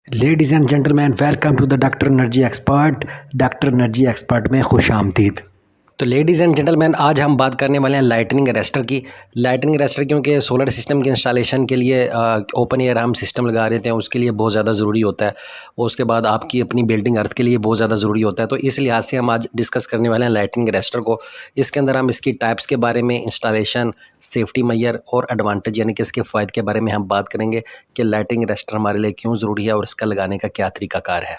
Ladies and gentleman, welcome to the doctor energy expert. Doctor energy expert में खुश आमदीद। तो लेडीज़ एंड जेंटलमैन, आज हम बात करने वाले हैं लाइटनिंग अरेस्टर की। लाइटनिंग अरेस्टर क्योंकि सोलर सिस्टम के इंस्टॉलेशन के लिए ओपन एयर हम सिस्टम लगा रहे थे, उसके लिए बहुत ज़्यादा ज़रूरी होता है। और उसके बाद आपकी अपनी बिल्डिंग अर्थ के लिए बहुत ज़्यादा ज़रूरी होता है। तो इस लिहाज से हम आज डिस्कस करने वाले हैं लाइटनिंग अरेस्टर को। इसके अंदर हम इसकी टाइप्स के बारे में, इंस्टॉलेशन, सेफ्टी मेजर और एडवांटेज यानी कि इसके फ़ायदे के बारे में हम बात करेंगे कि लाइटनिंग अरेस्टर हमारे लिए क्यों ज़रूरी है और इसका लगाने का क्या तरीकाकार है।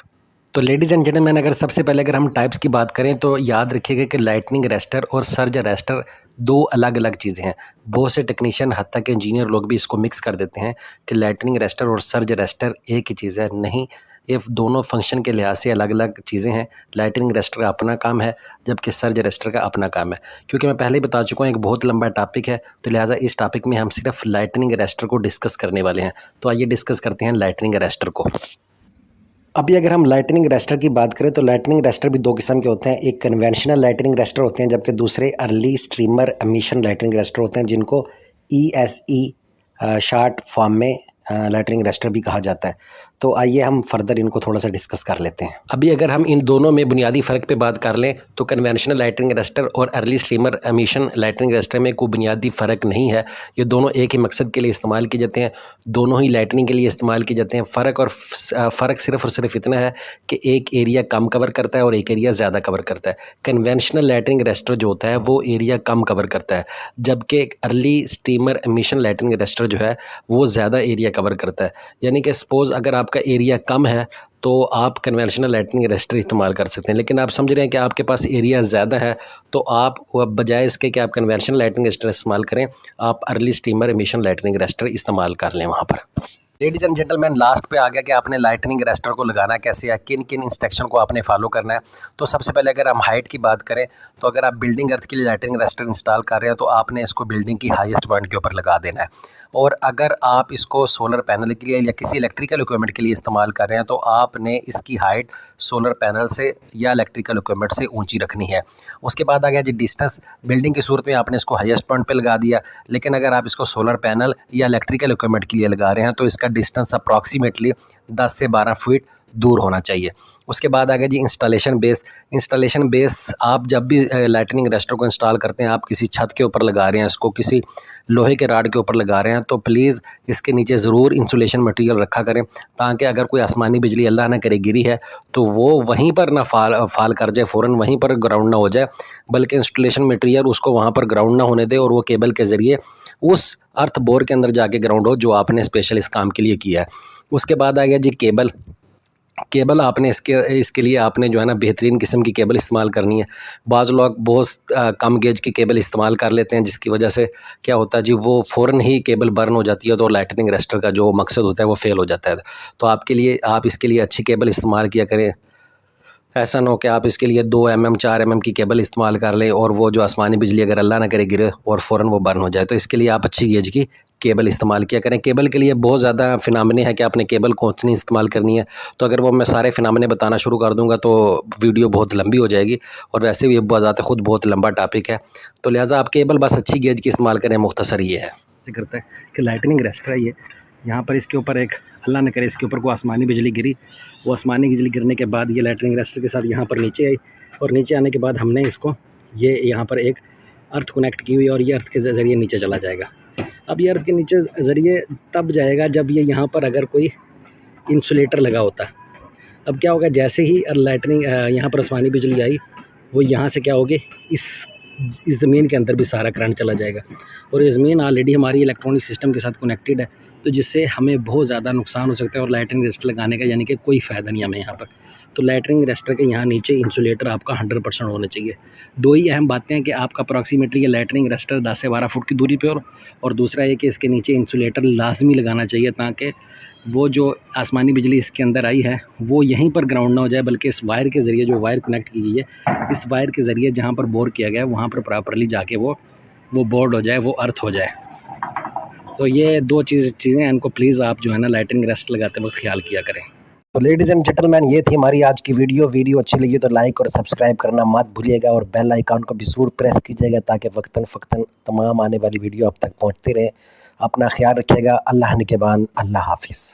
तो लेडीज़ एंड जेंटलमैन, अगर सबसे पहले हम टाइप्स की बात करें तो याद रखिएगा कि लाइटनिंग अरेस्टर और सर्ज अरेस्टर दो अलग अलग चीज़ें हैं। बहुत से टेक्नीशियन, हत्ता के इंजीनियर लोग भी इसको मिक्स कर देते हैं कि लाइटनिंग अरेस्टर और सर्ज अरेस्टर एक ही चीज़ है। नहीं, ये दोनों फंक्शन के लिहाज से अलग अलग चीज़ें हैं। लाइटनिंग अरेस्टर का अपना काम है जबकि सर्ज अरेस्टर का अपना काम है। क्योंकि मैं पहले ही बता चुका हूँ एक बहुत लंबा टॉपिक है, तो लिहाजा इस टॉपिक में हम सिर्फ लाइटनिंग अरेस्टर को डिस्कस करने वाले हैं। तो आइए डिस्कस करते हैं लाइटनिंग अरेस्टर को। अभी अगर हम लाइटनिंग अरेस्टर की बात करें तो लाइटनिंग अरेस्टर भी दो किस्म के होते हैं। एक कन्वेंशनल लाइटनिंग अरेस्टर होते हैं जबकि दूसरे early streamer emission lightning arrester होते हैं, जिनको ESE शार्ट फॉर्म में लाइटनिंग अरेस्टर भी कहा जाता है। तो आइए हम फर्दर इनको थोड़ा सा डिस्कस कर लेते हैं। अभी अगर हम इन दोनों में बुनियादी फ़र्क पे बात कर लें तो कन्वेंशनल लाइटनिंग अरेस्टर और early streamer emission lightning arrester में कोई बुनियादी फ़र्क नहीं है। ये दोनों एक ही मकसद के लिए इस्तेमाल किए जाते हैं, दोनों ही लाइटनिंग के लिए इस्तेमाल किए जाते हैं। फ़र्क सिर्फ और सिर्फ इतना है कि एक एरिया कम कवर करता है और एक एरिया ज़्यादा कवर करता है। कन्वेंशनल लाइटनिंग अरेस्टर जो होता है वो एरिया कम कवर करता है, जबकि early streamer emission lightning arrester जो है वो ज़्यादा एरिया कवर करता है। यानी कि सपोज़ अगर आपका एरिया कम है तो आप कन्वेंशनल लाइटनिंग अरेस्टर इस्तेमाल कर सकते हैं, लेकिन आप समझ रहे हैं कि आपके पास एरिया ज़्यादा है तो आप बजाय इसके कि आप कन्वेंशनल लाइटनिंग अरेस्टर इस्तेमाल करें, आप early streamer emission lightning arrester इस्तेमाल कर लें वहाँ पर। लेडीज़ एंड जेंटलमैन, लास्ट पे आ गया कि आपने लाइटनिंग अरेस्टर को लगाना कैसे है, किन किन इंस्ट्रक्शन को आपने फॉलो करना है। तो सबसे पहले अगर हम हाइट की बात करें तो अगर आप बिल्डिंग अर्थ के लिए लाइटनिंग अरेस्टर इंस्टॉल कर रहे हैं तो आपने इसको बिल्डिंग की हाईएस्ट पॉइंट के ऊपर लगा देना है। और अगर आप इसको सोलर पैनल के लिए या किसी इलेक्ट्रिकल इक्विपमेंट के लिए इस्तेमाल कर रहे हैं तो आपने इसकी हाइट सोलर पैनल से या इलेक्ट्रिकल इक्विपमेंट से ऊंची रखनी है। उसके बाद आ गया जी डिस्टेंस। बिल्डिंग की सूरत में आपने इसको हाईएस्ट पॉइंट पे लगा दिया, लेकिन अगर आप इसको सोलर पैनल या इलेक्ट्रिकल इक्विपमेंट के लिए लगा रहे हैं तो इसका डिस्टेंस अप्रॉक्सीमेटली 10 से 12 फीट दूर होना चाहिए। उसके बाद आ गया जी इंस्टॉलेशन बेस। इंस्टॉलेशन बेस आप जब भी लाइटनिंग अरेस्टर को इंस्टॉल करते हैं, आप किसी छत के ऊपर लगा रहे हैं, इसको किसी लोहे के राड के ऊपर लगा रहे हैं, तो प्लीज़ इसके नीचे ज़रूर इंसुलेशन मटेरियल रखा करें, ताकि अगर कोई आसमानी बिजली अल्लाह ना करे गिरी है तो वो वहीं पर ना फाल कर जाए, फ़ौरन वहीं पर ग्राउंड ना हो जाए, बल्कि इंस्टॉलेशन मटेरियल उसको वहाँ पर ग्राउंड ना होने दे और वो केबल के ज़रिए उस अर्थ बोर के अंदर जाके ग्राउंड हो जो आपने स्पेशल इस काम के लिए किया है। उसके बाद आ गया जी केबल। केबल आपने इसके लिए आपने जो है ना बेहतरीन किस्म की केबल इस्तेमाल करनी है। बाज़ लोग बहुत कम गेज की केबल इस्तेमाल कर लेते हैं, जिसकी वजह से क्या होता है जी, वो फ़ौरन ही केबल बर्न हो जाती है तो लाइटनिंग अरेस्टर का जो मकसद होता है वो फेल हो जाता है। तो आपके लिए आप इसके लिए अच्छी केबल इस्तेमाल किया करें। ऐसा ना हो कि आप इसके लिए 2 mm 4 mm की केबल इस्तेमाल कर लें और वो जो आसमानी बिजली अगर अल्लाह ना करे गिरे और फ़ौरन वो बर्न हो जाए। तो इसके लिए आप अच्छी गेज की केबल इस्तेमाल किया करें। केबल के लिए बहुत ज़्यादा फिनामिने है कि आपने केबल कौन सी इस्तेमाल करनी है, तो अगर वो मैं सारे फिनामिने बताना शुरू कर दूंगा तो वीडियो बहुत लंबी हो जाएगी और वैसे भी बहुत ज़्यादा खुद बहुत लंबा टॉपिक है। तो लिहाजा आप केबल बस अच्छी गेज की इस्तेमाल करें। मुख्तसर ये है करता है कि लाइटनिंग अरेस्टर है ये, यहाँ पर इसके ऊपर एक अल्लाह न करे इसके ऊपर कोई आसमानी बिजली गिरी, वो आसमानी बिजली गिरने के बाद ये लाइटनिंग अरेस्टर के साथ यहाँ पर नीचे आई और नीचे आने के बाद हमने इसको ये यहाँ पर एक अर्थ कनेक्ट की हुई और ये अर्थ के ज़रिए नीचे चला जाएगा। अब ये अर्थ के नीचे ज़रिए तब जाएगा जब ये यहाँ पर अगर कोई इंसुलेटर लगा होता है। अब क्या होगा, जैसे ही लाइटनिंग यहाँ पर आसमानी बिजली आई, वो यहाँ से क्या होगी, इस ज़मीन के अंदर भी सारा करंट चला जाएगा और ये ज़मीन ऑलरेडी हमारी इलेक्ट्रॉनिक सिस्टम के साथ कनेक्टेड है, तो जिससे हमें बहुत ज़्यादा नुकसान हो सकता है और लाइटनिंग अरेस्टर लगाने का यानी कि कोई फ़ायदा नहीं हमें यहाँ पर। तो लाइटनिंग अरेस्टर के यहाँ नीचे इंसुलेटर आपका 100% होना चाहिए। दो ही अहम बातें हैं कि आपका अप्रॉक्सीमेटली ये लाइटनिंग अरेस्टर 10 से 12 फुट की दूरी पे और दूसरा ये कि इसके नीचे इंसुलेटर लाजमी लगाना चाहिए, ताकि वो जो आसमानी बिजली इसके अंदर आई है वो यहीं पर ग्राउंड ना हो जाए, बल्कि इस वायर के ज़रिए, जो वायर कनेक्ट की गई है इस वायर के ज़रिए जहाँ पर बोर किया गया है वहाँ पर प्रॉपरली जाके वो बोर्ड हो जाए, वो अर्थ हो जाए। तो ये दो चीज़ें हैं, इनको प्लीज़ आप जो है ना लाइटनिंग अरेस्टर लगाते वक्त ख्याल किया करें। तो लेडीज़ एंड जेंटलमैन, ये थी हमारी आज की वीडियो अच्छी लगी तो लाइक और सब्सक्राइब करना मत भूलिएगा और बेल आइकन को भी ज़रूर प्रेस कीजिएगा ताकि वक्तन फ़क्तन तमाम आने वाली वीडियो आप तक पहुंचती रहे। अपना ख्याल रखिएगा। अल्लाह निगहबान। अल्लाह हाफिज़।